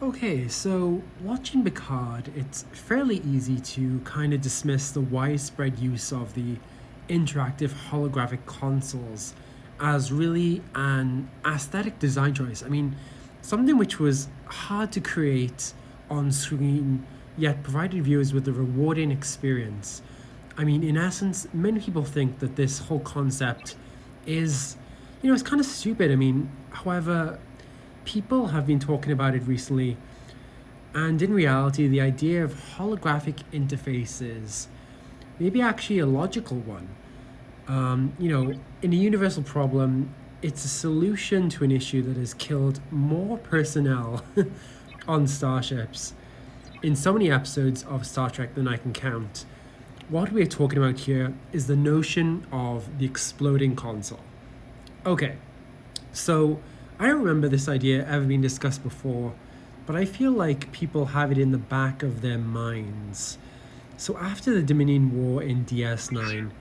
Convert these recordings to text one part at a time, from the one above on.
Okay, so watching Picard, it's fairly easy to kind of dismiss the widespread use of the interactive holographic consoles as really an aesthetic design choice. I mean, something which was hard to create on screen, yet provided viewers with a rewarding experience. I mean, in essence, many people think that this whole concept is, it's kind of stupid. I mean, however, people have been talking about it recently, and in reality, the idea of holographic interfaces may be actually a logical one. In a universal problem, it's a solution to an issue that has killed more personnel on starships in so many episodes of Star Trek than I can count. What we're talking about here is the notion of the exploding console. Okay, so I don't remember this idea ever being discussed before, but I feel like people have it in the back of their minds. So after the Dominion War in DS9,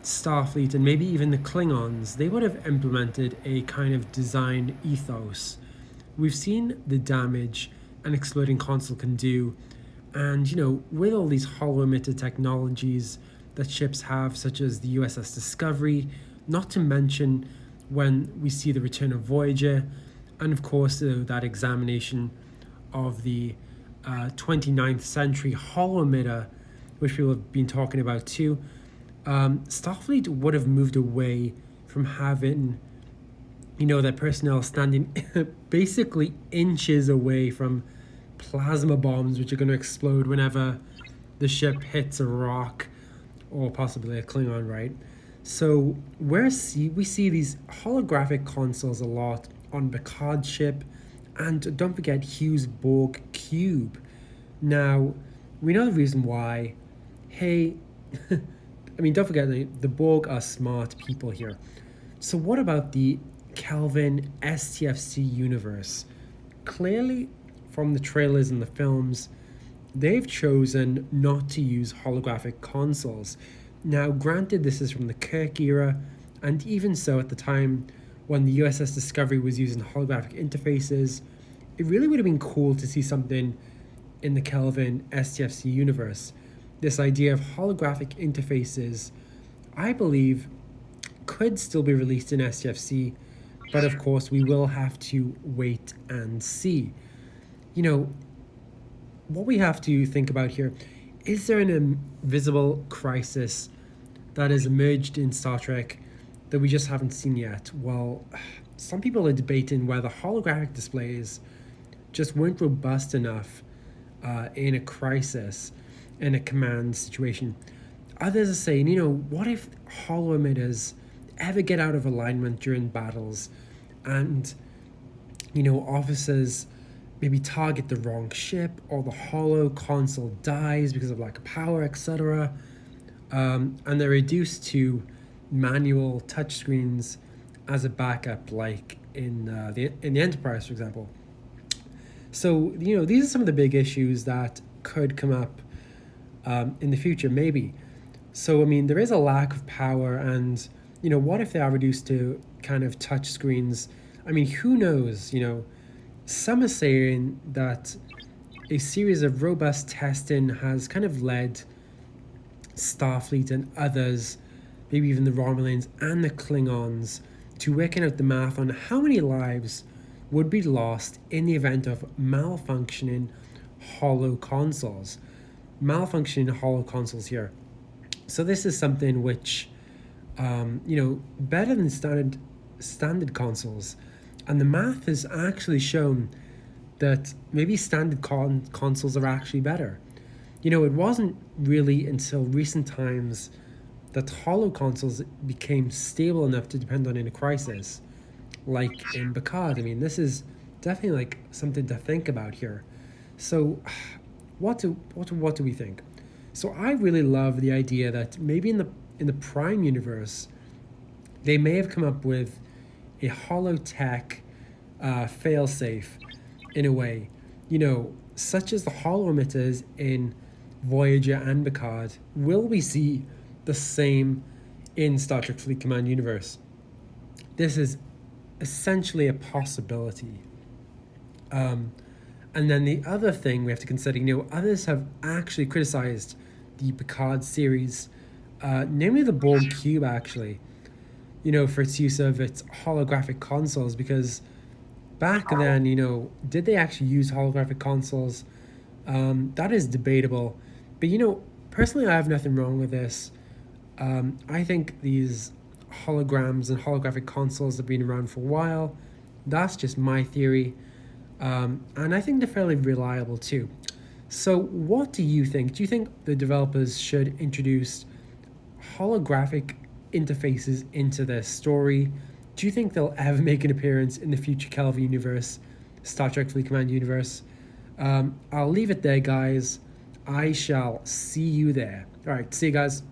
Starfleet and maybe even the Klingons, they would have implemented a kind of design ethos. We've seen the damage an exploding console can do, and with all these hollow emitter technologies that ships have, such as the USS Discovery, not to mention when we see the return of Voyager, and of course that examination of the 29th century hollow emitter, which people have been talking about too. Starfleet would have moved away from having, their personnel standing basically inches away from plasma bombs, which are going to explode whenever the ship hits a rock or possibly a Klingon, right? So we see these holographic consoles a lot on Picard's ship, and don't forget Hugh's Borg cube. Now, we know the reason why. Hey, don't forget the Borg are smart people here. So what about the Kelvin STFC universe? Clearly, from the trailers and the films, they've chosen not to use holographic consoles. Now, granted, this is from the Kirk era, and even so, at the time when the USS Discovery was using holographic interfaces, it really would have been cool to see something in the Kelvin STFC universe. This idea of holographic interfaces, I believe, could still be released in STFC, but of course, we will have to wait and see. What we have to think about here, is there an invisible crisis that has emerged in Star Trek that we just haven't seen yet? Well, some people are debating whether holographic displays just weren't robust enough in a crisis, in a command situation. Others are saying, what if holo emitters ever get out of alignment during battles and, officers maybe target the wrong ship, or the holo console dies because of lack of power, etc. And they're reduced to manual touchscreens as a backup, like in the Enterprise, for example. So these are some of the big issues that could come up in the future, maybe. So there is a lack of power, and what if they are reduced to kind of touchscreens? Who knows? Some are saying that a series of robust testing has kind of led Starfleet and others, maybe even the Romulans and the Klingons, to working out the math on how many lives would be lost in the event of malfunctioning holo consoles. Malfunctioning holo consoles here. So this is something which, better than standard consoles. And the math has actually shown that maybe standard consoles are actually better. It wasn't really until recent times that holo consoles became stable enough to depend on in a crisis, like in Picard. This is definitely like something to think about here. So, what do we think? So I really love the idea that maybe in the Prime universe, they may have come up with a holotech failsafe in a way, such as the holo emitters in Voyager and Picard. Will we see the same in Star Trek Fleet Command universe? This is essentially a possibility. And then the other thing we have to consider, others have actually criticized the Picard series, namely the Borg Cube, actually, for its use of its holographic consoles, because back then, did they actually use holographic consoles? That is debatable. But, personally, I have nothing wrong with this. I think these holograms and holographic consoles have been around for a while. That's just my theory. And I think they're fairly reliable too. So, what do you think? Do you think the developers should introduce holographic interfaces into their story? Do you think they'll ever make an appearance in the future Kelvin universe, Star Trek Fleet Command universe? I'll leave it there, guys. I shall see you there. All right, see you guys.